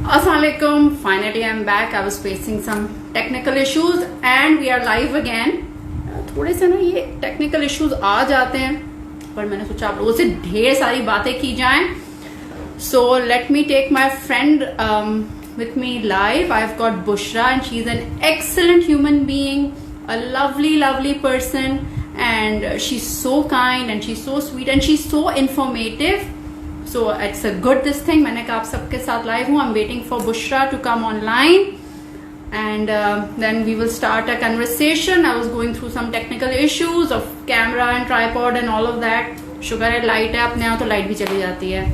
Assalamualaikum. Finally, I'm back. I was facing some technical issues and we are live again. थोड़े से ना ये technical issues आ जाते हैं, पर मैंने सोचा आप लोगों से ढेर सारी बातें की जाएं. So let me take my friend with me live. I've got Bushra and she's an excellent human being, a lovely person, and she's so kind and she's so sweet and she's so informative. So it's a good this thing. मैंने कहा आप सबके साथ live हूँ. I'm waiting for Bushra to come online and then we will start a conversation. I was going through some technical issues of camera and tripod and all of that. Sugar है light है अपने यहाँ तो light भी चली जाती है.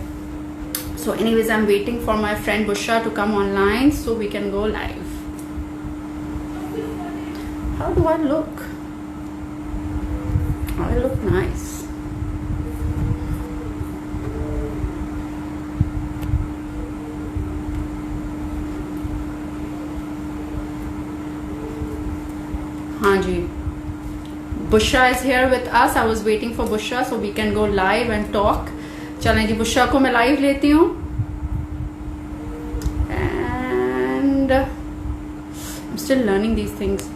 So anyways, I'm waiting for my friend Bushra to come online so we can go live. How do I look? I look nice. हाँ जी, Bushra is here with us. I was waiting for Bushra so we can go live and talk. चलें जी, Bushra को मैं live लेती हूँ and I'm still learning these things.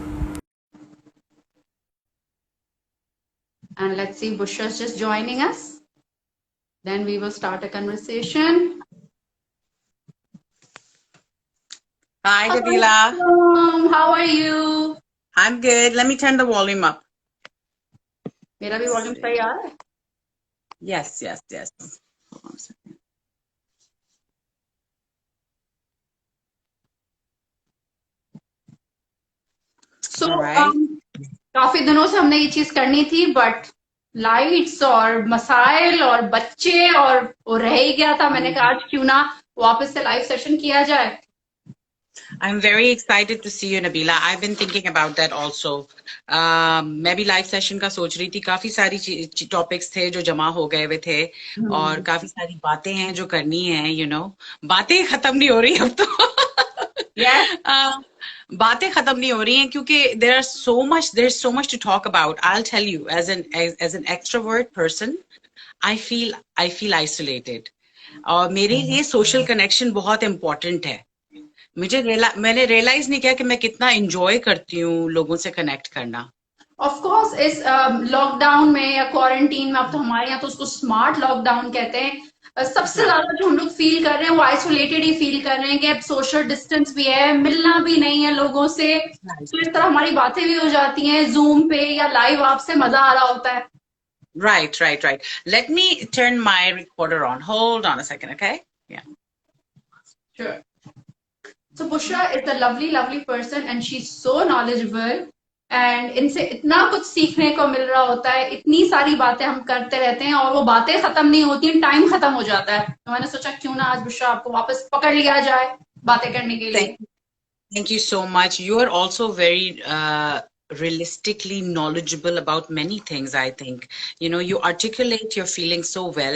And let's see, Bushra's just joining us. Then we will start a conversation. Hi, Nabila. How are you? I'm good. Let me turn the volume up. मेरा भी volume सही आ रहा है? Yes. Hold on a second. So, All right. काफी दिनों से हमने ये चीज करनी थी, बट लाइट्स और मसाइल और बच्चे और वो रह ही गया था. मैंने कहा आज क्यों ना वापस से लाइव सेशन किया जाए. I'm very excited to see you, Nabila. I've been thinking about that also. मैं भी लाइव सेशन का सोच रही थी. काफी सारी टॉपिक्स थे जो जमा हो गए हुए थे और काफी सारी बातें हैं जो करनी है. बातें खत्म नहीं हो रही अब तो. बातें खत्म नहीं हो रही हैं क्योंकि there's so much to talk about. I'll tell you, as an extrovert person, I feel isolated. और मेरे लिए सोशल कनेक्शन बहुत इम्पोर्टेंट है. मैंने रियलाइज नहीं किया कि मैं कितना एंजॉय करती हूँ लोगों से कनेक्ट करना. ऑफ कोर्स इस लॉकडाउन में या क्वारंटीन में, अब तो हमारे यहाँ तो उसको स्मार्ट लॉकडाउन कहते हैं, सबसे ज्यादा जो हम लोग फील कर रहे हैं वो आइसोलेटेड ही फील कर रहे हैं कि अब सोशल डिस्टेंस भी है, मिलना भी नहीं है लोगों से. तो इस तरह हमारी बातें भी हो जाती हैं जूम पे या लाइव, आपसे मजा आ रहा होता है. Right. Let me turn my recorder on. Hold on a second, okay? Yeah. Sure. So Bushra is a lovely person and she's so knowledgeable. And इनसे इतना कुछ सीखने को मिल रहा होता है. इतनी सारी बातें हम करते रहते हैं और वो बातें खत्म नहीं होती, टाइम खत्म हो जाता है. तो मैंने सोचा क्यों ना आज बुशरा आपको वापस पकड़ लिया जाए बातें करने के लिए. Thank you so much. You are also very realistically knowledgeable about many things. I think you articulate your feelings so well.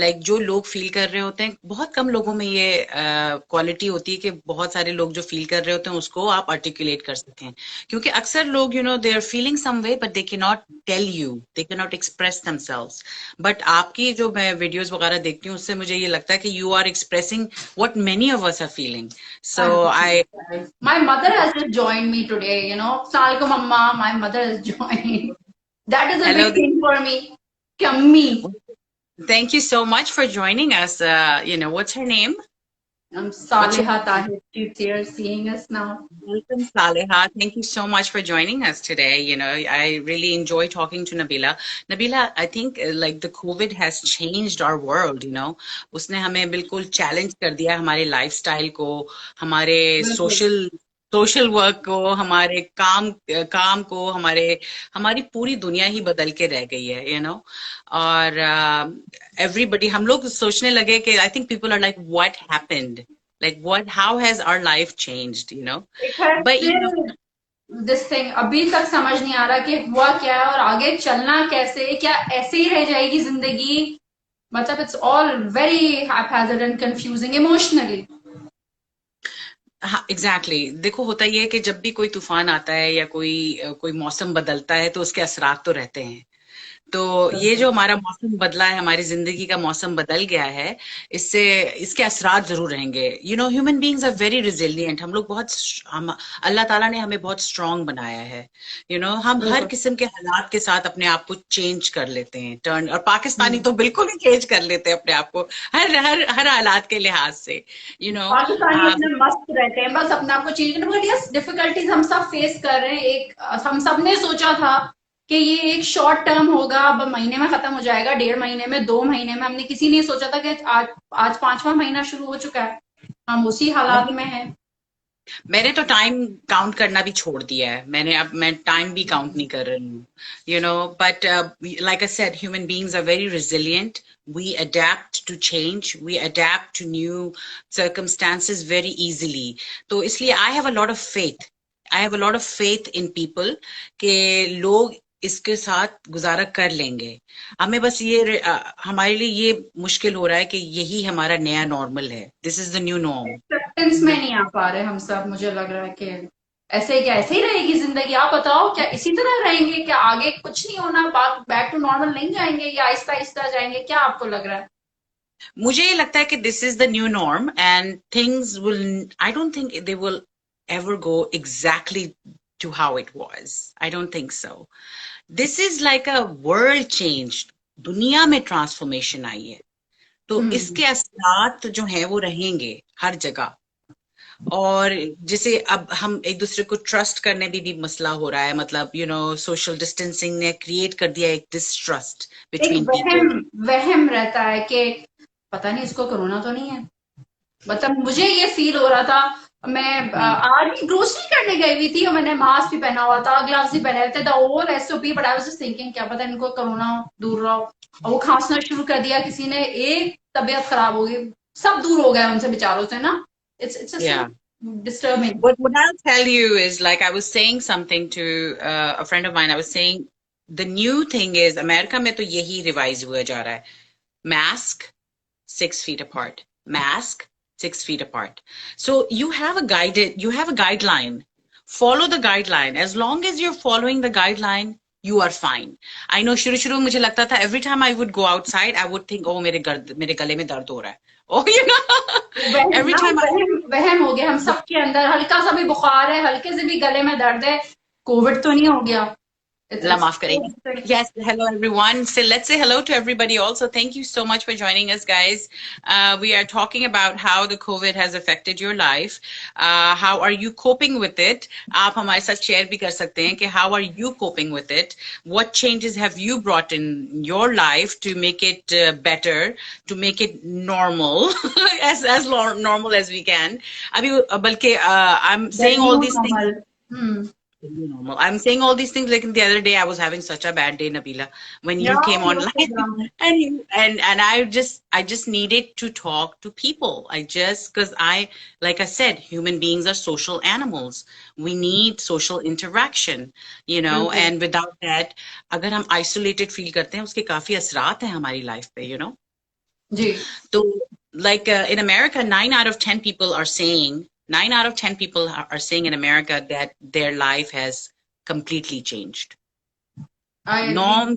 Like जो लोग फील कर रहे होते हैं, बहुत कम लोगों में ये क्वालिटी होती है कि बहुत सारे लोग जो फील कर रहे होते हैं उसको आप आर्टिकुलेट कर सकें. क्योंकि अक्सर लोग they are feeling some way but they cannot tell you, they cannot express themselves. But आपकी जो मैं वीडियोस वगैरह देखती हूँ उससे मुझे ये लगता है कि you are expressing what many of us are feeling. So my mother has just joined me today. Assalamualaikum mama, my mother has joined. That is a big thing for me. Kammi. Thank you so much for joining us. What's her name? I'm Saleha Tahir. She's here seeing us now. Welcome, Saleha. Thank you so much for joining us today. I really enjoy talking to Nabila. Nabila, I think like the COVID has changed our world. उसने हमें बिल्कुल challenge कर दिया हमारे lifestyle को, हमारे social work को, हमारे काम को, हमारी पूरी दुनिया ही बदल के रह गई है. और एवरीबडी, हम लोग सोचने लगे कि I think people are like what happened, like how has our life changed, but this thing अभी तक समझ नहीं आ रहा कि हुआ क्या है और आगे चलना कैसे, क्या ऐसे ही रह जाएगी जिंदगी. मतलब it's all very haphazard and confusing emotionally. हाँ, एग्जैक्टली. देखो, होता ये है कि जब भी कोई तूफान आता है या कोई मौसम बदलता है तो उसके असरात तो रहते हैं. तो ये जो हमारा मौसम बदला है, हमारी जिंदगी का मौसम बदल गया है, इससे इसके असरात जरूर रहेंगे। Human beings are very resilient. हम लोग बहुत हम अल्लाह ताला ने हमें बहुत स्ट्रांग बनाया है। हम हर बिल्कुल। किस्म के हालात के साथ अपने आप को चेंज कर लेते हैं, टर्न। और पाकिस्तानी हम्म। तो बिल्कुल ही चेंज कर लेते हैं अपने आप को, हर हर हर हालात के लिहाज से। यू नो पाकिस्तानी अपने मस्त रहते हैं, बस अपने आप को चेंज करने, बट यस डिफिकल्टीज हम सब फेस कर रहे हैं। एक हम सब ने सोचा था कि ये एक शॉर्ट टर्म होगा, अब महीने में खत्म हो जाएगा, 1.5 महीने में, 2 महीने में। हमने किसी ने सोचा था कि आज आज 5वां महीना शुरू हो चुका है, हम उसी हालात में हैं। मैंने तो टाइम काउंट करना भी छोड़ दिया है। मैं टाइम भी काउंट नहीं कर रही हूँ। But like I said, human beings are very resilient. We adapt to change. We adapt to new circumstances very easily. तो इसलिए I have a lot of faith. I have a lot of faith in people कि लोग इसके साथ गुजारा कर लेंगे। हमें बस हमारे लिए ये मुश्किल हो रहा है कि यही हमारा नया नॉर्मल है। This is the new norm. Acceptance में नहीं आ पा रहे हम सब। मुझे लग रहा है कि ऐसे ही क्या, ऐसे ही रहेगी जिंदगी? आप बताओ, क्या इसी तरह रहेंगे? क्या आगे कुछ नहीं होना, बैक टू नॉर्मल नहीं जाएंगे, या आहिस्ता आहिस्ता जाएंगे? क्या आपको लग रहा है? मुझे ये लगता है कि this is the new norm and things will, I don't think they will ever go exactly to how it was. I don't think so. This is like a world change. दुनिया में ट्रांसफॉर्मेशन आई है, तो हम्म। इसके असरात जो हैं वो रहेंगे हर जगह। और जैसे अब हम एक दूसरे को ट्रस्ट करने भी मसला हो रहा है। मतलब सोशल डिस्टेंसिंग ने क्रिएट कर दिया एक डिस्ट्रस्ट एक बिटवीन वहम पीपल। वहम रहता है कि पता नहीं इसको कोरोना तो नहीं है। मतलब मुझे ये फील हो रहा था। मैं आज ग्रोसरी करने गई हुई थी और मैंने मास्क भी पहना हुआ था, ग्लव्स भी पहने हुए थे, the whole SOP, but I was just thinking क्या पता इनको कोरोना हो, दूर रहो। और वो खांसना शुरू कर दिया किसी ने, एक तबीयत खराब हो गई, सब दूर हो गए उनसे बेचारों से ना। इट्स या just disturbing. what I'll tell you is, like I was saying something to a friend of mine. I was saying the new thing is America में तो यही रिवाइज हुआ जा रहा है। Mask 6 feet apart. Mask 6 feet apart. So you have a guideline. Follow the guideline. As long as you're following the guideline, you are fine. I know शुरू मुझे लगता था, every time I would go outside, I would think, oh मेरे गले में दर्द हो रहा है। Oh, वहम every ना, time वहम हो गया हम सबके अंदर। हल्का सा भी बुखार है, हल्के से भी गले में दर्द है, कोविड तो नहीं हो गया? Allah It's maaf करें. Yes, hello everyone. So let's say hello to everybody also. Thank you so much for joining us, guys. We are talking about how the COVID has affected your life. How are you coping with it? आप हमारे साथ share भी कर सकते हैं कि how are you coping with it? What changes have you brought in your life to make it better, to make it normal, as normal as we can? अभी बल्कि I'm the saying all new these things. Normal. Hmm. Normal. I'm saying all these things like the other day I was having such a bad day, Nabila, when yeah you came no online problem. and I just needed to talk to people. Because like I said, human beings are social animals. We need social interaction, बिल्कुल। and without that, अगर हम isolated feel करते हैं, उसके काफी असरात हैं हमारी life पे. जी। So, like in America, 9 out of 10 people are saying in America that their life has completely changed. I agree. नौ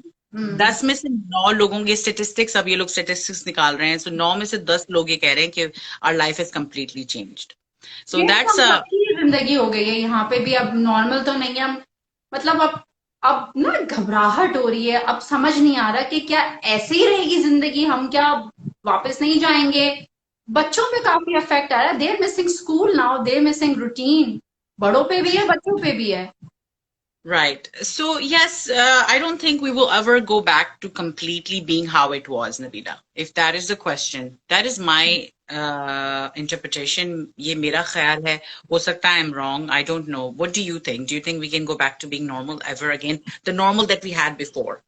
10 में से 9 लोगों के स्टेटिस्टिक्स, अब ये लोग स्टेटिस्टिक्स निकाल रहे हैं, सो 9 में से 10 लोग ये कह रहे हैं कि our life has completely changed. So ये that's हम सबकी जिंदगी हो गई है यहाँ पे भी। अब नॉर्मल तो नहीं है हम, मतलब अब ना घबराहट हो रही है। अब समझ नहीं आ रहा कि क्या ऐसे ही रहेगी जिंदगी, हम क्या वापस नहीं जाएंगे? बच्चों पे काफी इफेक्ट आ रहा है। देर मिसिंग स्कूल नाउ, देर मिसिंग रूटीन। बड़ों पे भी है, बच्चों पे भी है। right. So yes, I don't think we will ever go back to completely being how it was, Nabila. If that is the question, that is my interpretation. ये मेरा ख्याल है. हो सकता है I'm wrong. I don't know. What do you think? Do you think we can go back to being normal ever again? The normal that we had before?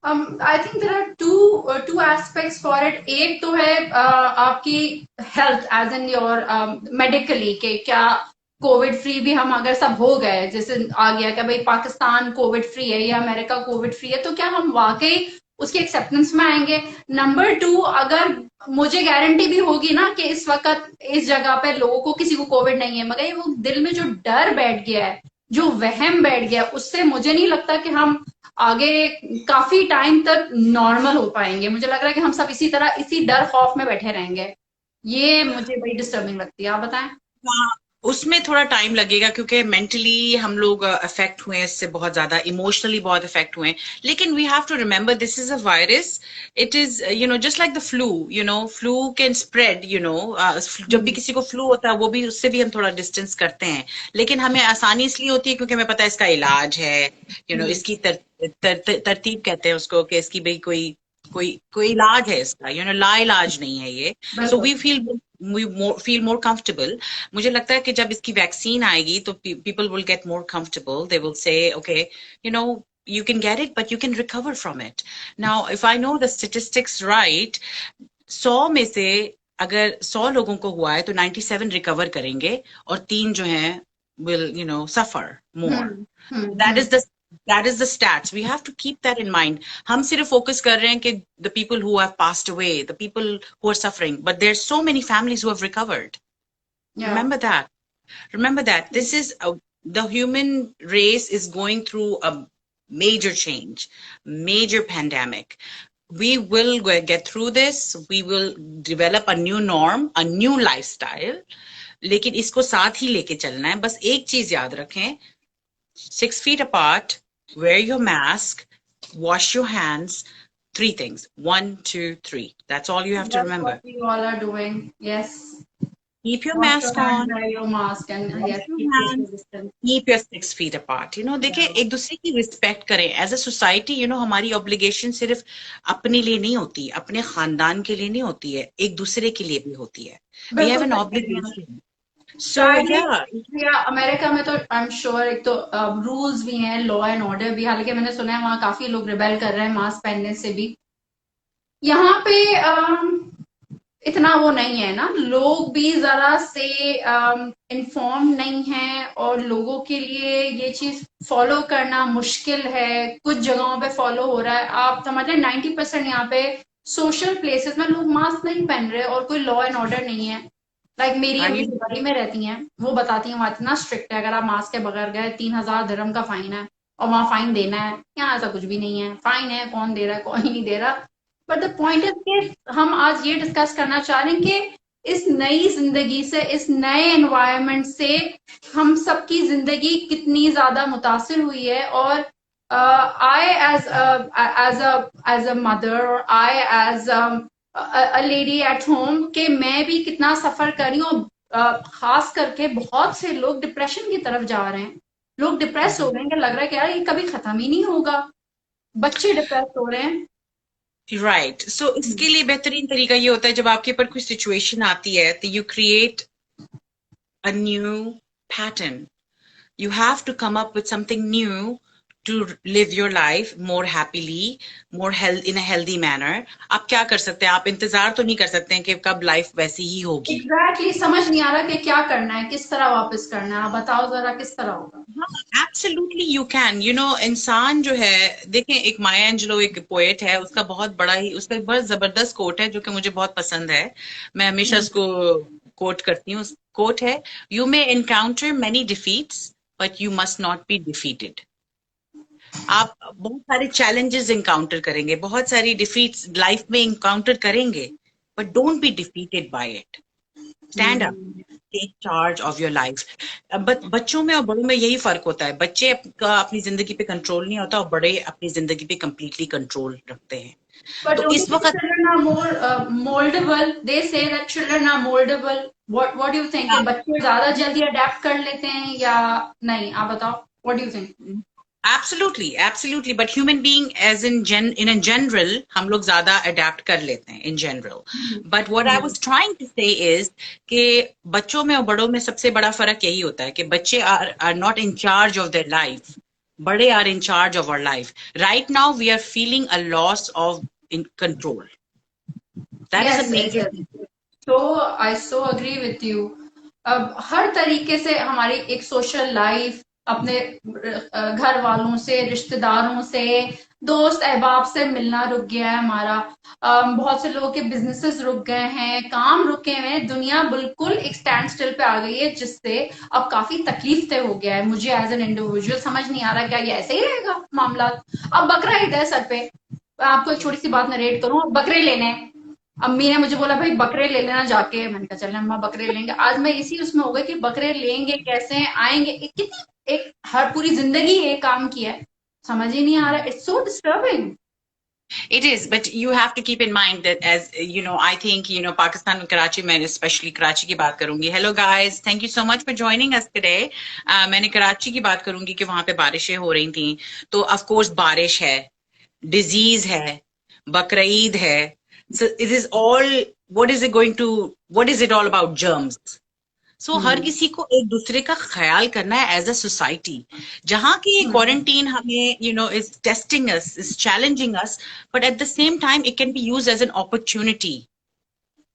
I think there are two aspects for it. एक तो है आपकी health, as in your medically, के क्या Covid free भी हम अगर सब हो गए, जैसे आ गया कि भाई पाकिस्तान कोविड फ्री है या अमेरिका कोविड फ्री है, तो क्या हम वाकई उसके एक्सेप्टेंस में आएंगे? नंबर टू, अगर मुझे गारंटी भी होगी ना कि इस वक्त इस जगह पे लोगों को किसी को कोविड नहीं है, मगर वो दिल में जो डर बैठ गया है, जो वहम बैठ गया, उससे मुझे नहीं लगता कि हम आगे काफी टाइम तक नॉर्मल हो पाएंगे। मुझे लग रहा है कि हम सब इसी तरह इसी डर खौफ में बैठे रहेंगे। ये मुझे बड़ी डिस्टर्बिंग लगती है। आप बताएं। हाँ, उसमें थोड़ा टाइम लगेगा क्योंकि मेंटली हम लोग अफेक्ट हुए हैं इससे बहुत ज्यादा, इमोशनली बहुत अफेक्ट हुए हैं। लेकिन we have to remember this is a virus. It is just like the flu, flu can spread, जब भी हम्म, किसी को फ्लू होता है वो भी, उससे भी हम थोड़ा डिस्टेंस करते हैं। लेकिन हमें आसानी इसलिए होती है क्योंकि हमें पता है इसका इलाज है, हम्म, इसकी तरतीब कहते हैं उसको, कि इसकी भाई कोई कोई कोई इलाज है इसका, ला इलाज नहीं है ये। सो बिल्कुल। We feel more comfortable. मुझे लगता है कि जब इसकी वैक्सीन आएगी तो people will get more comfortable, they will say okay, you can get it but you can recover from it. Now if I know the statistics right, 100 में से अगर 100 लोगों को हुआ है तो 97 रिकवर करेंगे और 3 जो हैं will suffer more. Hmm, hmm, that is the that is the stats. We have to keep that in mind. हम सिर्फ फोकस कर रहे हैं कि the people who have passed away, the people who are suffering, but there's so many families who have recovered. या Remember that. Remember that this is the human race is going through a major change, major pandemic. We will get through this. We will develop a new norm, a new lifestyle. लेकिन इसको साथ ही लेके चलना है। बस एक चीज याद रखें, 6 feet apart, wear your mask, wash your hands. 3 things. 1, 2, 3. That's all you have to that's what remember. we all are doing. Yes. Keep your Wash your mask hands, on. wear your mask, and Wash yes, your keep social hands. distance. Keep your 6 feet apart. देखिए, Yeah. एक दूसरे की respect करें as a society. हमारी obligation सिर्फ अपने लिए नहीं होती, अपने खानदान के लिए नहीं होती है, एक दूसरे के लिए भी होती है। वी हैव बिल्कुल एन सही कह रही हैं आप। ऑब्लिगेशन। सो चाहे या या अमेरिका में तो आई एम श्योर एक तो रूल्स भी हैं, लॉ एंड ऑर्डर भी। हालांकि मैंने सुना है वहाँ काफी लोग रिबेल कर रहे हैं मास्क पहनने से भी। यहाँ पे इतना वो नहीं है ना, लोग भी जरा से इन्फॉर्म नहीं है और लोगों के लिए ये चीज फॉलो करना मुश्किल है। कुछ जगहों पे फॉलो हो रहा है। आप समझ लें 90% यहाँ पे सोशल प्लेसेस में लोग मास्क नहीं पहन रहे और कोई लॉ एंड ऑर्डर नहीं है। लाइक मेरी आर अम्मी यू दुबई में रहती हैं, वो बताती हैं वहां इतना स्ट्रिक्ट है, अगर आप मास्क के बगैर गए 3,000 दिरहम का फाइन है और वहां फाइन देना है। यहाँ ऐसा कुछ भी नहीं है, फाइन है कौन दे रहा है कौन नहीं दे रहा। बट द पॉइंट इज कि हम आज ये डिस्कस करना चाह रहे हैं कि इस नई जिंदगी से, इस नए एनवायरनमेंट से हम सबकी जिंदगी कितनी ज्यादा मुतासिर हुई है। और आई एज अ मदर और I as a lady at home कि मैं भी कितना सफर कर रही हूँ। खास करके बहुत से लोग डिप्रेशन की तरफ जा रहे हैं। लोग डिप्रेस हो रहे हैं कि लग रहा है कि यार ये कभी खत्म ही नहीं होगा। बच्चे डिप्रेस हो रहे हैं। राइट। सो इसके लिए बेहतरीन तरीका ये होता है, जब आपके ऊपर कोई सिचुएशन आती है तो you create a new pattern. You have to come up with something new to live your life more happily, more in a healthy manner. आप क्या कर सकते हैं? आप इंतजार तो नहीं कर सकते हैं कि कब लाइफ वैसी ही होगी। एग्जैक्टली समझ नहीं आ रहा कि क्या करना है, किस तरह वापस करना है। आप बताओ जरा किस तरह होगा। Absolutely you can. इंसान जो है, देखें, एक माया एंजेलो एक पोएट है, उसका बहुत बड़ा ही, उसका एक बहुत जबरदस्त कोट है जो कि मुझे बहुत पसंद है। मैं हमेशा उसको कोट करती हूँ। कोट है, you may encounter many defeats but you must not be defeated. आप बहुत सारे चैलेंजेस इंकाउंटर करेंगे, बहुत सारी डिफीट्स लाइफ में इंकाउंटर करेंगे, but don't be defeated by it. Stand up, take charge of your life. बच्चों में और बड़ों में यही फर्क होता है। बच्चे का अपनी जिंदगी पे कंट्रोल नहीं होता और बड़े अपनी जिंदगी पे कंप्लीटली कंट्रोल रखते हैं। But तो don't you इस think वक्त children are more moldable? They say that children are moldable. What do you think? कि बच्चे ज्यादा जल्दी अडेप्ट कर लेते हैं या नहीं? आप बताओ। What do you think? Absolutely absolutely, but human being as in general हम लोग ज्यादा अडेप्ट कर लेते हैं in general. But what I was trying to say is कि बच्चों में और बड़ों में सबसे बड़ा फर्क यही होता है कि बच्चे are not in charge of their life, बड़े are in charge of our life. Right now we are feeling a loss of in control. That is a Yes, yes, major yes. So I so agree with you. अब हर तरीके से हमारी एक social life, अपने घर वालों से, रिश्तेदारों से, दोस्त अहबाब से मिलना रुक गया है हमारा। बहुत से लोगों के बिजनेसेस रुक गए हैं, काम रुके हुए हैं, दुनिया बिल्कुल एक स्टैंड स्टिल पे आ गई है, जिससे अब काफी तकलीफ तय हो गया है। मुझे एज एन इंडिविजुअल समझ नहीं आ रहा क्या ये ऐसे ही रहेगा मामला। अब बकरा ईद है सर पे, मैं आपको एक छोटी सी बात नरेट करूं, बकरे लेने हैं। अम्मी ने मुझे बोला भाई बकरे ले लेना जाके, मैंने कहा चल अम्मा बकरे लेंगे। आज मैं इसी उसमें हो गई कि बकरे लेंगे कैसे, आएंगे, कितनी एक हर पूरी जिंदगी ये काम किया है, समझ ही नहीं आ रहा। It's so disturbing. It is, but you have to keep in mind that, as you know, I think, you know, Pakistan and Karachi, मैं especially Karachi की बात करूंगी. Hello guys, thank you so much for joining us today. मैंने कराची की बात करूंगी कि वहां पे बारिशें हो रही थी, तो of course बारिश है, disease है, बकरीद है. So it is all, what is it all about? Germs. सो हर किसी को एक दूसरे का ख्याल करना है एज अ सोसाइटी. जहां की ये क्वारंटीन हमें you know is testing us, is challenging us, but at the same time it can be used as an opportunity.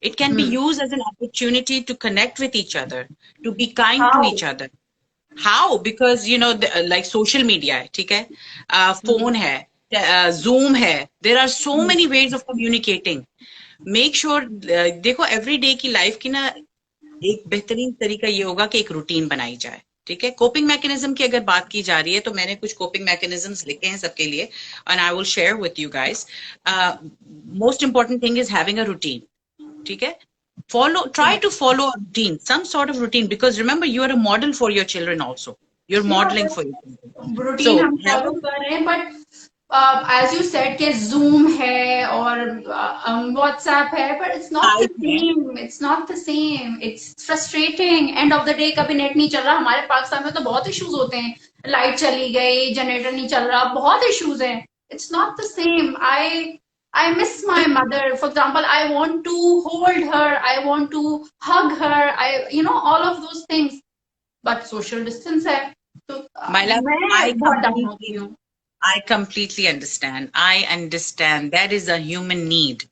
It can be used as an opportunity to connect with each other, to be kind to how? each other. How? Because you know, like social media है, ठीक है, phone है, Zoom है. There are so many ways of communicating. Make sure, देखो every day की life की ना एक बेहतरीन तरीका ये होगा कि एक रूटीन बनाई जाए. ठीक है, कोपिंग मैकेनिज्म की अगर बात की जा रही है तो मैंने कुछ कोपिंग मैकेनिज्म्स लिखे हैं सबके लिए, and I will share with you guys. Most important thing is having a routine. ठीक है, try to follow a routine, some sort of routine, because remember you are a model for your children also. You're modeling for your children. Routine So हम follow कर रहे हैं, but as you said के zoom है और WhatsApp है, but it's not the same, it's not the same, it's frustrating. End of the day कभी net नहीं चल रहा। हमारे पाकिस्तान में तो बहुत इश्यूज होते हैं, लाइट चली गई, जनरेटर नहीं चल रहा, बहुत इश्यूज हैं। It's not the same. I miss my mother. For example, I want to hold her, I want to hug her, all of those things. But social distance है, तो my love, मैं बहुत down होती हूँ। I completely understand. I understand that is a human need,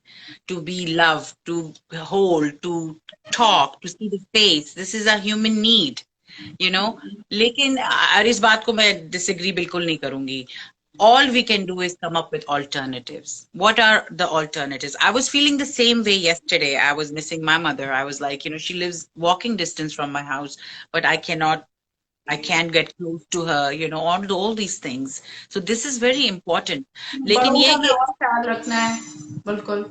to be loved, to hold, to talk, to see the face. This is a human need, you know. लेकिन और इस बात को मैं disagree बिल्कुल नहीं करूंगी. All we can do is come up with alternatives. What are the alternatives? I was feeling the same way yesterday. I was missing my mother. I was like, you know, she lives walking distance from my house, but I can't get close to her, you know, all these things. So this is very important. लेकिन बड़ों ये का भी कि और ख्याल रखना है, बिल्कुल।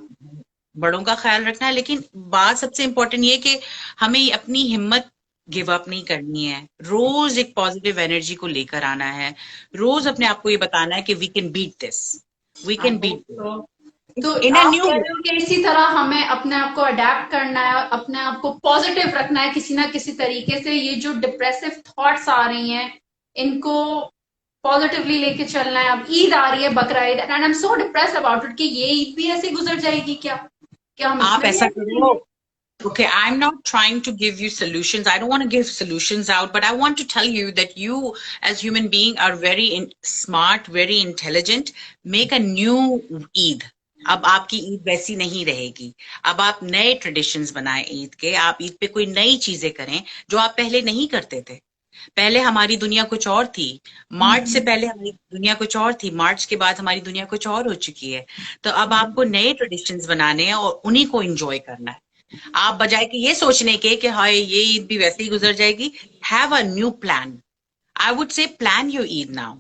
बड़ों का ख्याल रखना है, लेकिन बात सबसे इम्पोर्टेंट ये कि हमें अपनी हिम्मत गिव अप नहीं करनी है. रोज एक पॉजिटिव एनर्जी को लेकर आना है. रोज अपने आप को ये बताना है कि we can beat this, we can beat तो इन अ आप न्यू कह वे. रहे हो कि इसी तरह हमें अपने आप को अडेप्ट करना है, अपने आप को पॉजिटिव रखना है किसी ना किसी तरीके से। ये जो डिप्रेसिव थॉट्स आ रही हैं, इनको पॉजिटिवली लेके चलना है। अब ईद आ रही है, बकरा Eid, and I am so depressed about it कि ये ईद भी ऐसे गुजर जाएगी क्या? क्या हम आप इसमें भी ऐसा ऐसे करो. रहेंगे? Okay, I'm not trying to give you solutions. I don't want to give solutions out, but I want to tell you that you, as human being, are very smart, very intelligent. Make a new Eid. अब आपकी ईद वैसी नहीं रहेगी. अब आप नए traditions बनाएं ईद के. आप ईद पे कोई नई चीजें करें जो आप पहले नहीं करते थे. पहले हमारी दुनिया कुछ और थी. मार्च से पहले हमारी दुनिया कुछ और थी. मार्च के बाद हमारी दुनिया कुछ और हो चुकी है. तो अब आपको नए ट्रेडिशंस बनाने हैं और उन्हीं को एंजॉय करना है. आप बजाय कि ये सोचने के कि हाय ये ईद भी वैसे ही गुजर जाएगी, have a new plan. I would say plan your Eid now.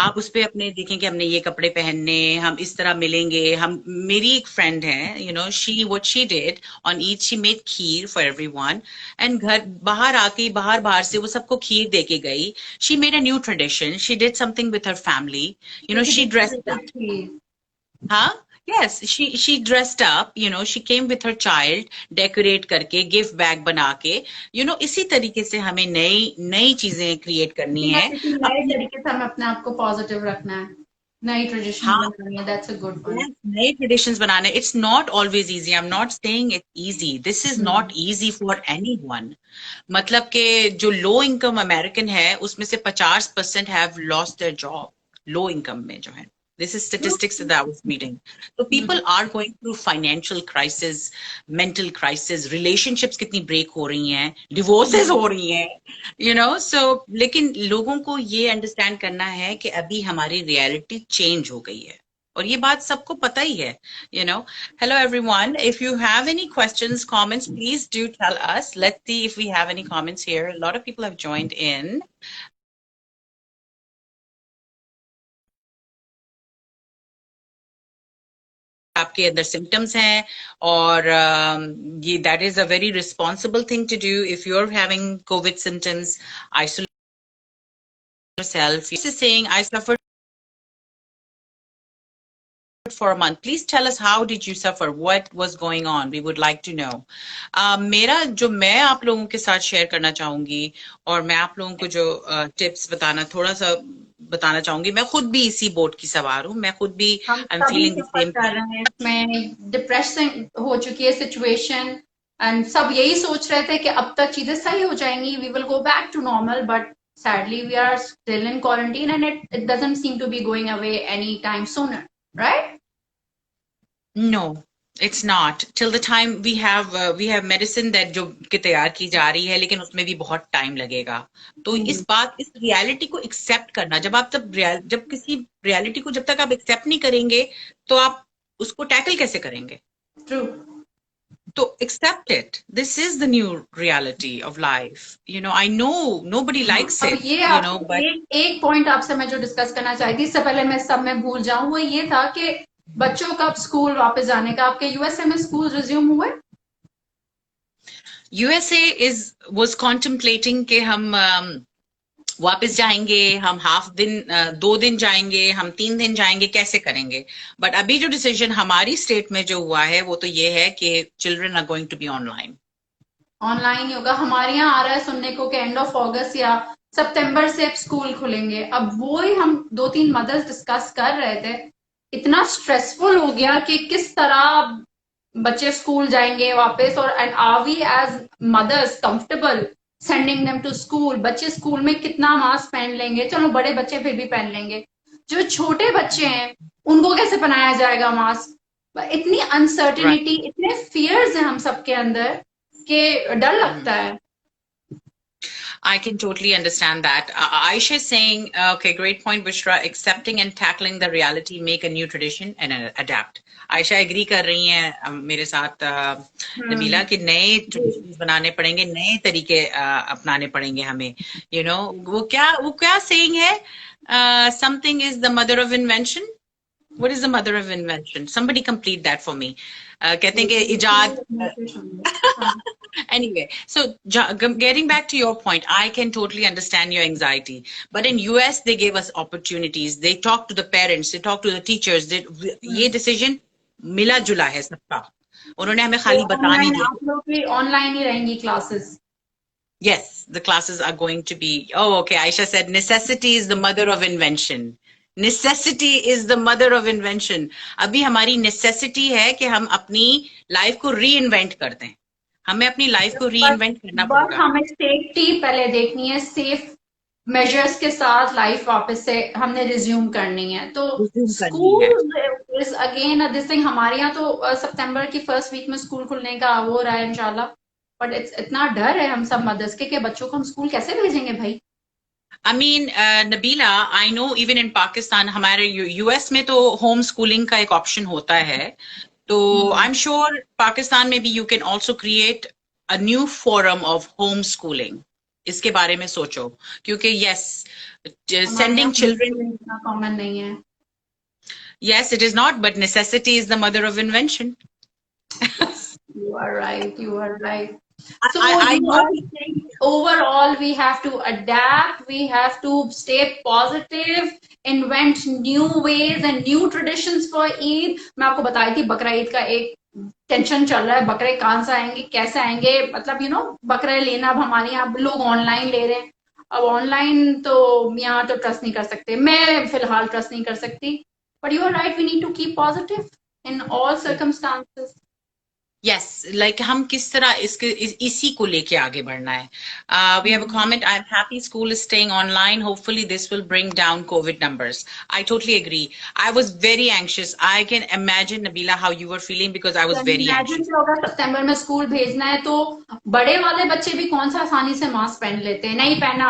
आप उस पे अपने देखें कि हमने ये कपड़े पहनने, हम इस तरह मिलेंगे. हम, मेरी एक फ्रेंड है, you know, she what she did on Eid, she made kheer for everyone, and घर बाहर आके बाहर से वो सबको खीर दे के गई. She made a new tradition. She did something with her family, you know, she dressed up. हाँ, yes, she dressed up, you know, she came with her child, decorate करके, गिफ्ट बैग बना के, you know, इसी तरीके से हमें नई नई चीजें क्रिएट करनी है. नए तरीके से हमें अपने आप को पॉजिटिव रखना है, नई ट्रेडिशन हाँ, बनानी है। That's a good one. नए ट्रेडिशंस बनाने. It's not always easy. I am not saying it's easy. This is not easy for anyone. मतलब कि जो लो इनकम अमेरिकन है उसमें से 50% have lost their job. Low income में जो है, This is statistics that I was reading. So people are going through financial crisis, mental crisis, relationships कितनी break हो रही हैं, divorces हो रही हैं, you know. So लेकिन लोगों को ये understand करना है कि अभी हमारी reality change हो गई है. और ये बात सबको पता ही है, you know. Hello everyone. If you have any questions, comments, please do tell us. Let's see if we have any comments here. A lot of people have joined in. आपके अंदर सिम्टम्स हैं और ये that is a very responsible thing to do if you are having covid symptoms isolate yourself. This is saying I suffered for a month. Please tell us, how did you suffer? What was going on? We would like to know. मेरा जो मैं आप लोगों के साथ share करना चाहूंगी और मैं आप लोगों को जो टिप्स बताना थोड़ा सा बताना चाहूंगी, मैं खुद भी इसी बोट की सवार हूँ, मैं खुद भी आई एम फीलिंग द सेम कर रहे हैं, इसमें डिप्रेशन हो चुकी है सिचुएशन एंड सब यही सोच रहे थे कि अब तक चीजें सही हो जाएंगी, we will go back to normal, but sadly we are still in quarantine and it doesn't seem to be going away anytime sooner, right? No, it's not. Till the time we have medicine that जो कि तैयार की जा रही है, लेकिन उसमें भी बहुत टाइम लगेगा. तो इस रियलिटी को एक्सेप्ट करना, जब किसी रियलिटी को जब तक आप एक्सेप्ट नहीं करेंगे तो आप उसको टैकल कैसे करेंगे? True. तो accept it. This is the new reality of life. You know, I know nobody likes it. ये you know, but एक पॉइंट आपसे मैं जो डिस्कस करना चाहती थी, इससे पहले मैं सब में भूल जाऊं, वो ये था कि बच्चों का स्कूल वापस जाने का, आपके यूएसए में स्कूल रिज्यूम हुए? USA was contemplating कि हम वापस जाएंगे, हम हाफ दिन 2 दिन जाएंगे, हम 3 दिन जाएंगे, कैसे करेंगे. बट अभी जो डिसीजन हमारी स्टेट में जो हुआ है वो तो ये है कि children are going to be online ही होगा. हमारे यहाँ आ रहा है सुनने को कि एंड ऑफ अगस्त या सितंबर से स्कूल खुलेंगे. अब वो ही हम 2-3 मदर्स डिस्कस कर रहे थे, इतना स्ट्रेसफुल हो गया कि किस तरह बच्चे स्कूल जाएंगे वापस, और and are we as mothers comfortable sending them to school? बच्चे स्कूल में कितना मास्क पहन लेंगे? चलो बड़े बच्चे फिर भी पहन लेंगे, जो छोटे बच्चे हैं उनको कैसे पहनाया जाएगा मास्क? इतनी अनसर्टिनिटी, इतने फियर्स हैं हम सबके अंदर कि डर लगता है. I can totally understand that. Aisha is saying, okay, great point, Bushra. Accepting and tackling the reality, make a new tradition and adapt. Aisha agree कर रही हैं मेरे साथ नबीला कि नए traditions बनाने पड़ेंगे, नए तरीके अपनाने पड़ेंगे हमें. You know, वो क्या saying है? Something is the mother of invention. What is the mother of invention? Somebody complete that for me. कहते हैं कि इजाद. Anyway, so getting back to your point, I can totally understand your anxiety. But in US, they gave us opportunities. They talked to the parents. They talked to the teachers. ये decision मिला जुला है सबका. उन्होंने हमें खाली बता नहीं दिया. आप लोग भी ऑनलाइन ही रहेंगी classes? Yes, the classes are going to be. Oh, okay. Aisha said necessity is the mother of invention. Necessity is the mother of invention. अभी हमारी necessity है कि हम अपनी लाइफ को reinvent कर दें. हमें अपनी लाइफ को रीइन्वेंट करना पड़ेगा. बट हमें सेफ्टी पहले देखनी है, सेफ मेजर्स के साथ लाइफ वापस से हमने रिज्यूम करनी है. तो school is again this thing. हमारे यहाँ तो सितंबर की फर्स्ट वीक में स्कूल खुलने का वो रहा है इंशाल्लाह. बट इतना डर है हम सब मदर्स के कि बच्चों को हम स्कूल कैसे भेजेंगे भाई? I mean, Nabila, I know even in Pakistan, हमारे US में तो होम स्कूलिंग का एक ऑप्शन होता है. तो I'm sure Pakistan में भी you can also create a new forum of homeschooling. इसके बारे में सोचो, क्योंकि yes, sending children इतना कॉमन नहीं है. Yes, it is not, but necessity is the mother of invention. You are right. You are right. So I know. Overall, we have to adapt. We have to stay positive. Invent new ways and new traditions for Eid. मैं आपको बताई थी बकरा ईद का एक tension चल रहा है. बकरे कहाँ से आएंगे, कैसे आएंगे? मतलब यू नो बकरे लेना, अब हमारे यहाँ लोग ऑनलाइन ले रहे हैं. अब ऑनलाइन तो यहाँ तो ट्रस्ट नहीं कर सकते. मैं फिलहाल ट्रस्ट नहीं कर सकती. But you are right. We need to keep positive in all circumstances. Yes, like हम किस तरह इसी को लेके आगे बढ़ना है. We have a comment. I'm happy school is staying online. Hopefully this will bring down COVID numbers. I totally agree. I was very anxious. I can imagine, Nabila, how you were feeling because I was very imagine anxious. कि अगर सितंबर में school भेजना है तो बड़े वाले बच्चे भी कौन सा आसानी से मास्क पहन लेते हैं, नहीं पहना,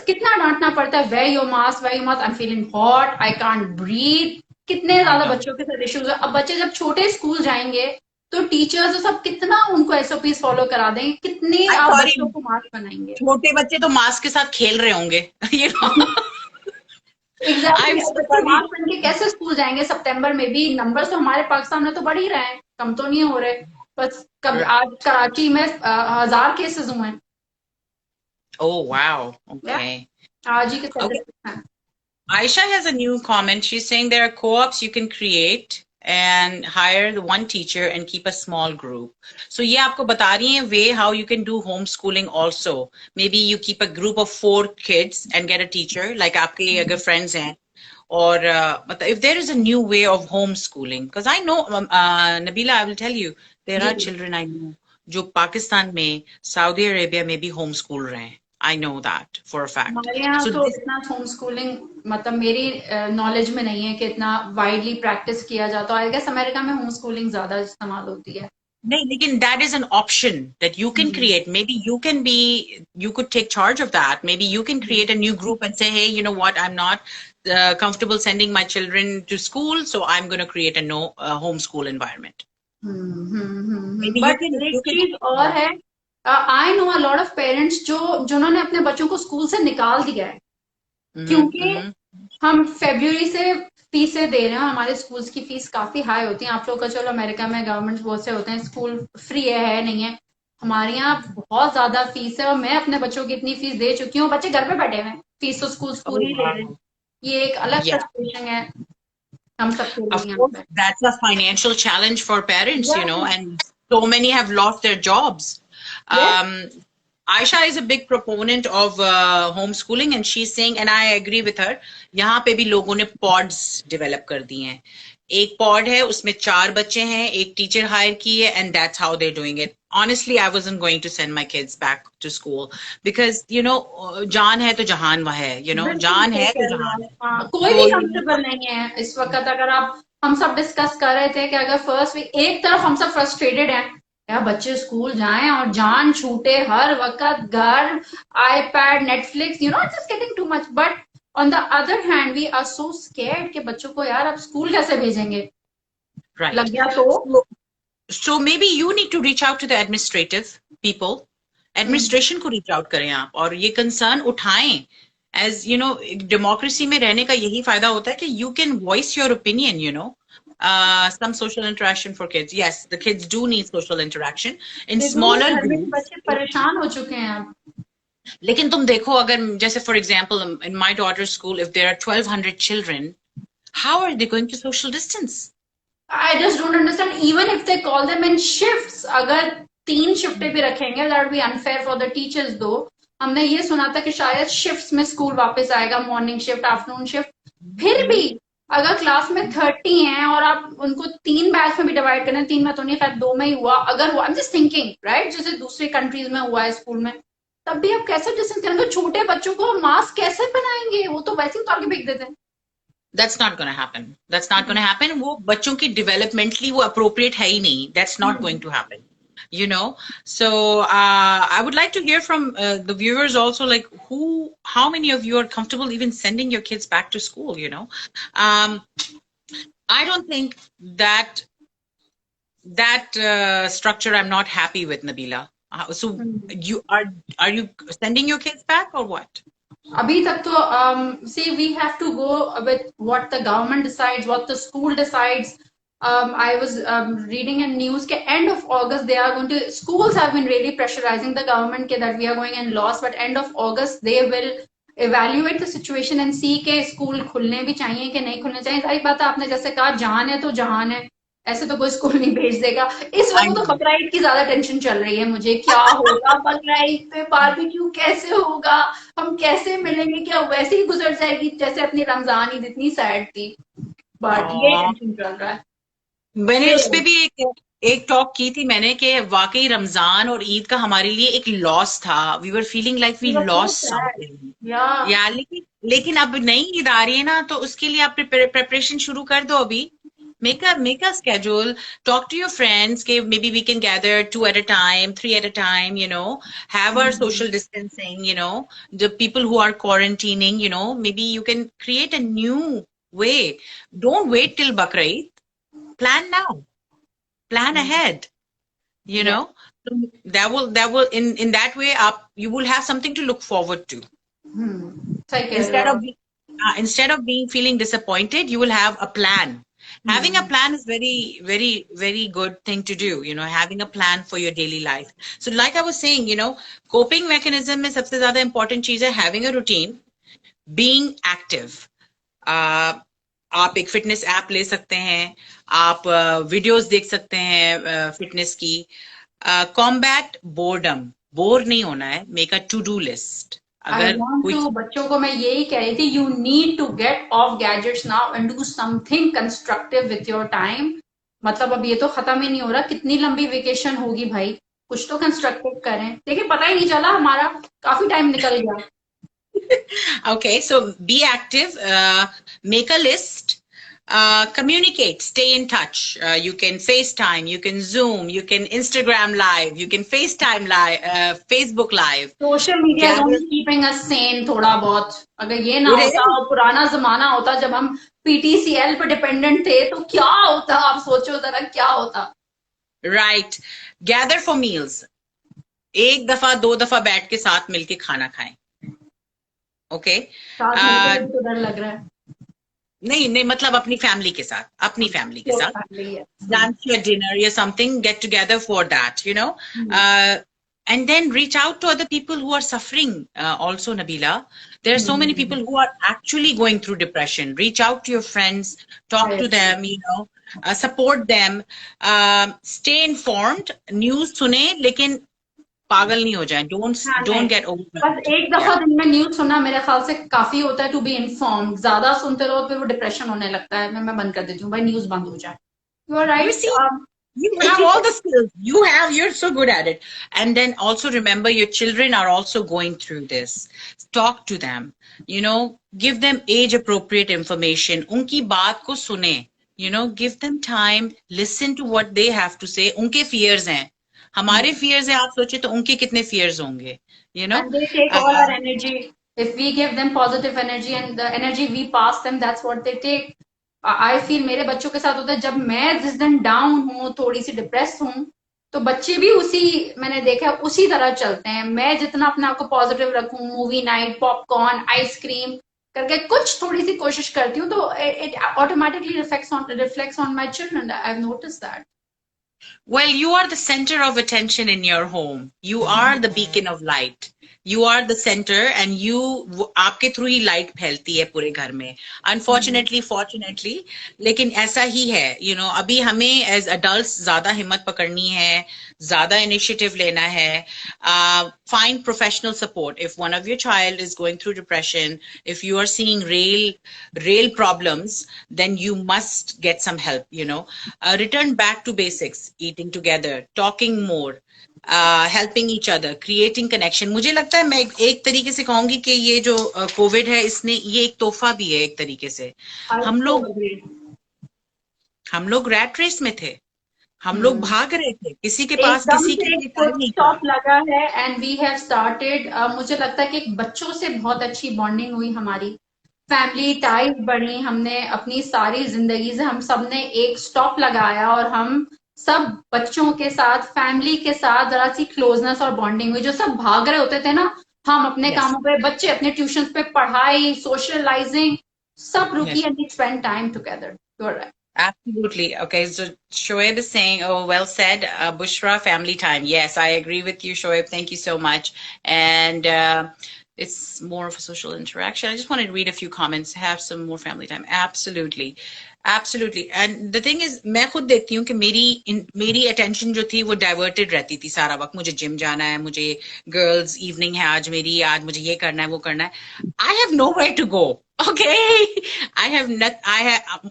कितना डांटना पड़ता है, wear your mask, wear your mask, I am feeling hot, I can't breathe, कितने I ज्यादा know. बच्चों के साथ इश्यूज है. अब बच्चे जब छोटे स्कूल जाएंगे तो टीचर्स सब कितना उनको एसओपीज फॉलो करा देंगे, कितने I'm आप sorry. बच्चों को मास्क बनाएंगे. छोटे बच्चे तो मास्क के साथ खेल रहे होंगे. You know. I'm exactly so बच्चे sorry. मास्क पहन के कैसे स्कूल जाएंगे सितंबर में भी. नंबर्स तो हमारे पाकिस्तान में तो बढ़ ही रहे हैं, कम तो नहीं हो रहे. बस कब आज कराची में 1000 केसेस हुए हैं. Oh, wow. या Okay. आज ही के Okay. statistics हैं. Aisha has a new comment. She's saying there are co-ops you can create and hire the one teacher and keep a small group. So ये आपको बता रही हैं way how you can do homeschooling also. Maybe you keep a group of 4 kids and get a teacher, like आपके अगर friends हैं. Or मतलब if there is a new way of homeschooling, because I know, Nabila, I will tell you, there ji are children I know जो पाकिस्तान में, Saudi Arabia में भी homeschool रहे हैं. I know that for a fact. हमारे यहाँ So तो this, इतना होम स्कूलिंग मतलब मेरी नॉलेज में नहीं है कि इतना वाइडली प्रैक्टिस किया जाता है. आई गेस अमेरिका में होम स्कूलिंग ज्यादा इस्तेमाल होती है. नहीं, लेकिन that is an option that you can create. Maybe you could take charge of that. Maybe you can create a new group and say, hey, you know what, I'm not comfortable sending my children to school, so I'm going to create a no homeschool environment. Maybe but एक you can चीज और है, I know a lot of parents जो जिन्होंने अपने बच्चों को school से निकाल दिया है क्योंकि हम फेब्रुवरी से फीसें दे रहे हैं. हमारे स्कूल्स की फीस काफी हाई होती है. आप लोग का चलो अमेरिका में गवर्नमेंट बहुत से होते हैं, स्कूल फ्री है नहीं है. हमारे यहाँ बहुत ज्यादा फीस है और मैं अपने बच्चों की इतनी फीस दे चुकी हूँ. बच्चे घर पे बैठे हुए हैं, फीस तो स्कूल Oh, पूरी ले रहे हैं. wow. ये एक अलग Yeah. फ्रस्ट्रेशन है हम सबके Of लिए यहाँ course, पे. that's a financial challenge for parents, you know, Exactly. and so many have lost their jobs. Yes. Aisha is a big proponent of homeschooling, and she's saying, and I agree with her, यहाँ पे भी लोगों ने pods develop कर दिए हैं. एक pod है, उसमें 4 बच्चे हैं, एक teacher hire की है, and that's how they're doing it. Honestly, I wasn't going to send my kids back to school because, you know, जान है तो जहान वह है, you know, बिल्कुल जान सही है तो कह रहे जहान हो है. आप. हाँ, कोई भी कंफर्टेबल नहीं है इस वक्त. अगर आप, हम सब डिस्कस कर रहे थे कि अगर फर्स्ट वीक एक तरफ हम सब फ्रस्ट्रेटेड हैं, यार बच्चे स्कूल जाएं और जान छूटे हर वक्त घर, iPad, Netflix, you know it's just getting too much. But on the other hand we are so scared कि बच्चों को यार आप स्कूल कैसे भेजेंगे, Right. लग गया तो. So maybe you need to reach out to the administrative people. Administration को reach out करें आप और ये concern उठाएं. As you know, democracy में रहने का यही फायदा होता है कि you can voice your opinion, you know. Some social interaction for kids. Yes, the kids do need social interaction in smaller घर में groups. बच्चे परेशान हो चुके हैं अब. लेकिन तुम देखो अगर जैसे for example in my daughter's school, if there are 1200 children, how are they going to social distance? I just don't understand. Even if they call them in shifts, अगर 3 शिफ्टें भी रखेंगे, that would be unfair for the teachers though. हमने ये सुना था कि शायद shifts में स्कूल वापस आएगा, मॉर्निंग शिफ्ट, आफ्टरनून शिफ्ट. फिर भी अगर क्लास में 30 हैं और आप उनको 3 बैच में भी डिवाइड करें, 3 में तो नहीं, खैर 2 में ही हुआ, अगर हुआ, I am just thinking right, जैसे दूसरी कंट्रीज में हुआ है स्कूल में, तब भी आप कैसे डिस्टेंस करेंगे. छोटे बच्चों को मास्क कैसे बनाएंगे, वो तो वैसे ही उतार के फेंक देते हैं. That's not going to happen. That's not going to happen. वो बच्चों की developmentally वो appropriate है ही नहीं. That's not going to happen. You know. So I would like to hear from the viewers also, like how many of you are comfortable even sending your kids back to school? You know, I don't think that structure I'm not happy with, Nabila. So you are you sending your kids back or what? अभी तक तो see we have to go with what the government decides, what the school decides. I was reading in news ke end of August they are going to, schools have been really pressurizing the government ke that we are going in loss, but end of August they will evaluate the situation and see के school खुलने भी चाहिए कि नहीं खुलने चाहिए. सारी बात आपने जैसे कहा, जान है तो जहान है, ऐसे तो कोई स्कूल नहीं भेज देगा. इस वक्त तो बकरा ईद की ज्यादा टेंशन चल रही है मुझे, क्या होगा बकरा ईद पे, बारबेक्यू कैसे होगा, हम कैसे मिलेंगे, क्या वैसे ही गुजर जाएगी जैसे अपनी रमजान ईद इतनी सैड थी. बट ये टेंशन चल रहा है. मैंने उस पे भी एक टॉक की थी मैंने कि वाकई रमजान और ईद का हमारे लिए एक लॉस था. We were feeling like we We were so lost sad. समथिंग. Yeah. या लेकिन अब नई ईद आ रही है ना, तो उसके लिए आप प्रिपरेशन शुरू कर दो अभी. Make a schedule. Talk to your friends. Okay, maybe we can gather 2 at a time, 3 at a time. Have our social distancing. The people who are quarantining. Maybe you can create a new way. Don't wait till Bakra Eid. Plan now. Plan ahead. You Yeah. know, So that will in that way up you will have something to look forward to. सही कह रहे Instead हो. of being feeling disappointed, you will have a plan. Having a plan is very, very, very good thing to do. Having a plan for your daily life. So, like I was saying, coping mechanism में सबसे ज़्यादा important चीज़ है having a routine, being active. आप एक fitness app ले सकते हैं, आप वीडियोस देख सकते हैं फिटनेस की. कॉम्बैट बोर्डम, बोर नहीं होना है. Make a to do list. I अगर want कोई to बच्चों को मैं यही कह रही थी, you need to get off gadgets now and do something constructive with your time. मतलब अब ये तो खत्म ही नहीं हो रहा, कितनी लंबी वेकेशन होगी भाई, कुछ तो कंस्ट्रक्टिव करें. देखिए पता ही नहीं चला, हमारा काफी टाइम निकल गया. Okay, so be active, make a list, communicate, stay in touch. You can FaceTime, you can Zoom, you can Instagram Live, you can FaceTime Live, Facebook Live. Social media is Gather. Only keeping us Sen थोड़ा बहुत. अगर ये ना It is. होता और पुराना जमाना होता जब हम पीटीसीएल पे डिपेंडेंट थे तो क्या होता, आप सोचो जरा क्या होता. Right. Gather for meals. एक दफा 2 दफा बैठ के साथ मिलके खाना खाएं. Okay. साथ मिलकर भी तो डर लग रहा है. नहीं मतलब अपनी फैमिली के साथ, Family, yes. lunch or dinner or something, get together for that, and then reach out to other people who are suffering also, Nabila. There are so many people who are actually going through depression. Reach out to your friends, talk to them, support them, stay informed. News सुने लेकिन पागल नहीं हो जाए. Don't get over. बस एक दफा दिन में न्यूज सुनना मेरे ख्याल से काफी होता है टू बी इन्फॉर्म्ड. ज्यादा सुनते रहो फिर वो डिप्रेशन होने लगता है. मैं बंद कर देती हूँ भाई, न्यूज बंद हो जाए. You are You right. see, you have all the skills. You're so good at it. And then also remember your children are also going through this. Talk to them, give them age appropriate information. Unki baat ko sune, give them time, listen to what they have to say. Unke fears hain. हमारे fears हैं, आप सोचे तो उनके कितने fears होंगे, And they take all our energy. If we give them positive energy and the energy we pass them, that's what they take. I feel मेरे बच्चों के साथ होता है, जब मैं जिस दिन डाउन हूँ, थोड़ी सी डिप्रेस हूँ, तो बच्चे भी मैंने देखा उसी तरह चलते हैं. मैं जितना अपने आप को पॉजिटिव रखूं, मूवी नाइट, पॉपकॉर्न, आइसक्रीम करके कुछ थोड़ी सी कोशिश करती हूँ, तो it automatically reflects on my children. I've noticed that. Well, you are the center of attention in your home. You are the beacon of light. You are the center, and आपके through ही light फैलती है पूरे घर में. Unfortunately, fortunately, लेकिन ऐसा ही है. अभी हमें as adults ज्यादा हिम्मत पकड़नी है, ज्यादा initiative लेना है. Find professional support. If one of your child is going through depression, if you are seeing real problems, then you must get some help. Return back to basics. Eating together, talking more, helping each other, creating connection. मुझे लगता है मैं एक तरीके से कहूंगी कि ये जो कोविड है, इसने ये एक तोहफा भी है एक तरीके से. हम लोग रैट रेस में थे, हम लोग भाग रहे थे, किसी के पास किसी के लिए टाइम नहीं था. लगा है एंड वी हैव स्टार्टेड. मुझे लगता है कि बच्चों से बहुत अच्छी बॉन्डिंग हुई हमारी, फैमिली टाइज बढ़ी. हमने अपनी सारी जिंदगी से हम सब ने एक स्टॉप लगाया और हम सब बच्चों के साथ, फैमिली के साथ जरा सी क्लोजनेस और बॉन्डिंग हुई. जो सब भाग रहे होते थे ना, हम अपने कामों पे, बच्चे अपने ट्यूशन पे, पढ़ाई, सोशलाइजिंग, सब रुकी and we spend time together. You're right. Absolutely. Okay, so Shoaib is saying, oh, well said, Bushra, family time. Yes, I agree with you, Shoaib. Thank you so much. And it's more of a social interaction. I just wanted to read a few comments, have some more family time. Absolutely. And the thing is, मैं खुद देखती हूँ कि मेरी attention जो थी वो diverted रहती थी सारा वक्त. मुझे जिम जाना है, मुझे girls evening है आज मेरी, आज मुझे ये करना है, वो करना है. I have nowhere to go. Okay, I have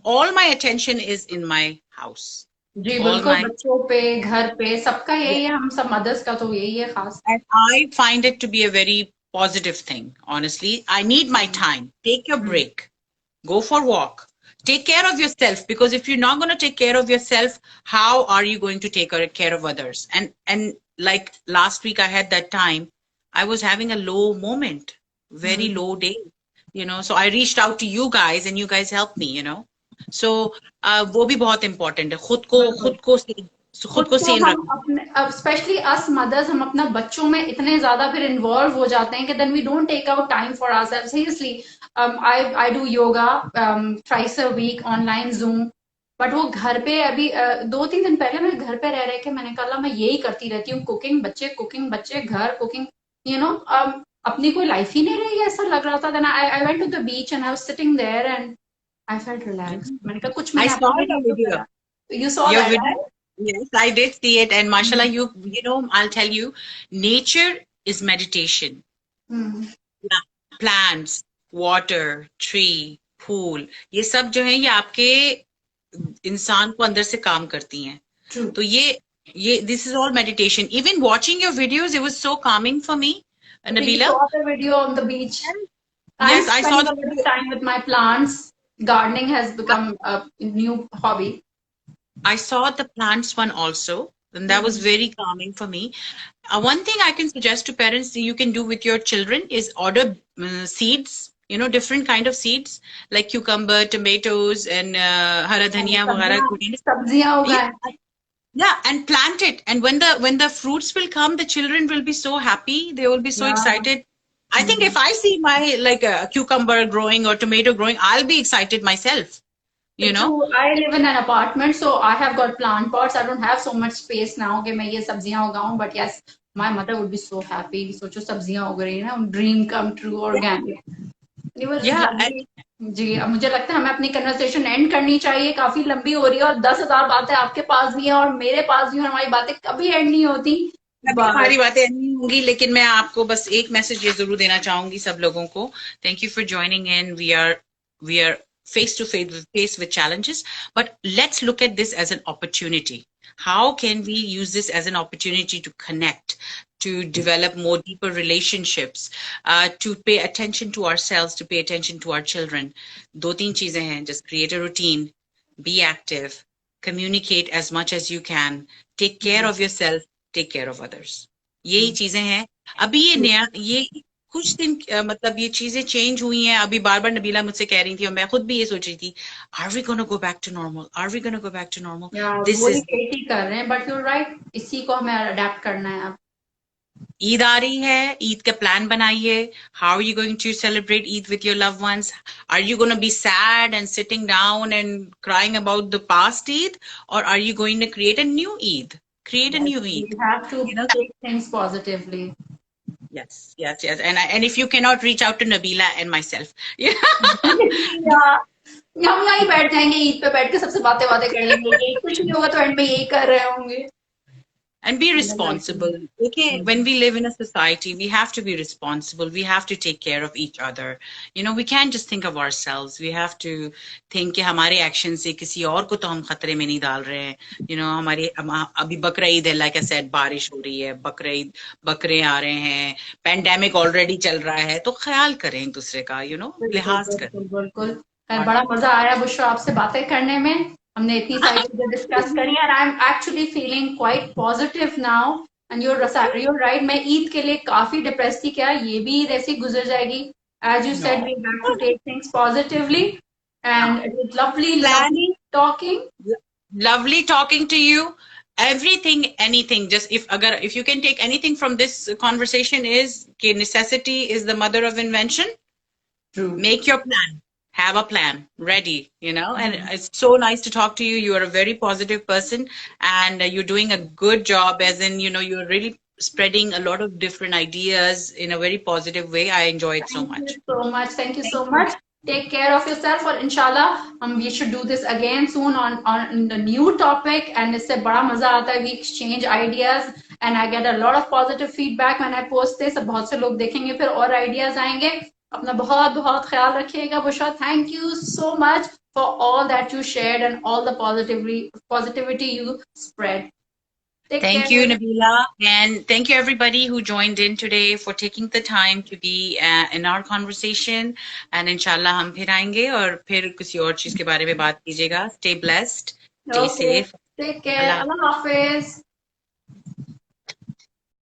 all my attention is in my house. Ji all बिल्कुल, my, बच्चों पे, घर पे, सबका yeah, यही है, हम सब मदर्स का तो यही है खास। and I find it to be a very positive thing. Honestly, I need my time. Take your hmm, break. Go for a walk. Take care of yourself, because if you're not going to take care of yourself, how are you going to take care of others? And like last week, I had that time. I was having a low moment, very hmm, low day. So I reached out to you guys, and you guys helped me. So वो भी बहुत important है. बिल्कुल। खुद खुद को को sane हम रखना. अपने, स्पेशली अस मदर्स, हम अपना बच्चों में इतने ज्यादा फिर इन्वॉल्व हो जाते हैं कि then we don't take out time for ourself. Seriously, I do yoga twice a week online Zoom, but वो घर पे अभी 2-3 दिन पहले मैं घर पे रह रहे के मैंने कहा मैं यही करती रहती हूँ, कुकिंग बच्चे घर, कुकिंग, यू नो अपनी कोई लाइफ ही नहीं रही है, ऐसा लग रहा था। Then I went to the beach and I was sitting there and I felt relax. मैंने कहा कुछ I मैंने saw अपने लिए your भी तो video. करा। You saw Your that, video. Yes, I did see it. And mashallah, I'll tell you, nature is meditation. Right? Plants, water, tree, pool, ये सब जो है ये आपके इंसान को अंदर से काम करती हैं. True. तो ये this is all meditation. Even watching your videos, it was so calming for me, So you Nabila. saw the video on the beach. I'm Yes, I saw spending the a lot of video. time with my plants. Gardening has become a new hobby. I saw the plants one also, and that was Hmm. very calming for me. One thing I can suggest to parents that you can do with your children is order seeds, different kind of seeds like cucumber, tomatoes, and hara dhania सब्जियां वगैरह. सब्जियां Yeah, उगाएं। yeah, and plant it. And when the fruits will come, the children will be so happy. They will be so Yeah. excited. I think Hmm. if I see my like a cucumber growing or tomato growing, I'll be excited myself. You know. True. I live in an apartment, so I have got plant pots. I don't have so much space now कि मैं ये सब्जियां उगाऊं, but yes, my mother would be so happy। सोचो सब्जियां उग रही है ना, dream come true, organic. It was Yeah, lovely। जी, अब मुझे लगता है हमें अपनी कन्वर्सेशन एंड करनी चाहिए, काफी लंबी हो रही है और 10,000 बातें आपके पास भी हैं और मेरे पास भी हैं, हमारी बातें कभी एंड नहीं होती। अभी बट हमारी बातें नहीं होंगी, लेकिन मैं आपको बस एक मैसेज ये जरूर देना चाहूंगी सब लोगों को. Thank you for joining in. We are face to face with challenges, but let's look at this as an opportunity. How can we use this as an opportunity to connect, to develop more deeper relationships, to pay attention to ourselves, to pay attention to our children? दो तीन चीजें हैं. Just create a routine, be active, communicate as much as you can, take care of yourself, take care of others. यही चीजें हैं. अभी ये कुछ दिन मतलब ये चीजें चेंज हुई हैं. अभी बार बार नबीला मुझसे कह रही थी और मैं खुद भी ये सोच रही थी, are we gonna go back to normal, are we gonna go back to normal. This वही इज वेट ही कर रहे हैं, बट यू राइट, इसी को हमें अडेप्ट करना है अब। ईद आ रही है. ईद का प्लान बनाइए. How are you going to celebrate Eid with your loved ones? Are you gonna be sad and sitting down and crying about the past Eid, और are you going to create a new Eid? Create a Yes, new we Eid. have to You know, take things positively। yes, yes, yes. And if you cannot reach out to Nabila and myself, yeah, या हम यहीं बैठ जाएंगे, ईद पे बैठ के सबसे बातें बातें कर लेंगे, यही कुछ नहीं होगा तो एंड में यही कर रहे होंगे। and be responsible. Okay, when we live in a society, we have to be responsible. We have to take care of each other. We can't just think of ourselves. We have to think कि हमारे action से किसी और को तो हम खतरे में नहीं डाल रहे हैं. हमारे अभी बकरा ईद है, like I said, बारिश हो रही है, बकरा ईद, बकरे आ रहे हैं, पैंडेमिक ऑलरेडी चल रहा है, तो ख्याल करें एक दूसरे का, बिल्कुल लिहाज करें. बिल्कुल बिल्कुल। खैर, और बड़ा मजा आया बुशरा आपसे बातें करने में। हमने इतनी सारी चीजें डिस्कस करी और I am actually feeling quite positive now. And you're right, मैं ईद के लिए काफी डिप्रेस थी, क्या ये भी ईद ऐसी गुजर जाएगी? As you said, no. We have to take things positively Yeah. And it lovely Plan. Lovely talking. Lovely talking to you. Everything, anything, just if you can take anything from this conversation is okay, necessity is the mother of invention. True. Make your plan. Have a plan ready. And it's so nice to talk to you. You are a very positive person, and you're doing a good job, as in, you're really spreading a lot of different ideas in a very positive way. I enjoy it so Thank you much. so much. Thank you Thank so you. much. Take care of yourself, और inshallah we should do this again soon on the new topic, and इससे बड़ा मजा आता है, we exchange ideas and I get a lot of positive feedback when I post this। अब बहुत से लोग देखेंगे, फिर और ideas आएंगे। अपना बहुत बहुत ख्याल रखिएगा Bushra. Thank you so much for all that you shared and all the positivity you spread. Take Thank you, care. Nabila. And thank you, everybody who joined in today for taking the time to be in our conversation. And inshallah, हम फिर आएंगे और फिर किसी और चीज के बारे में बात कीजिएगा. Stay blessed. Stay Okay. safe. Take care. Allah Allah Hafiz.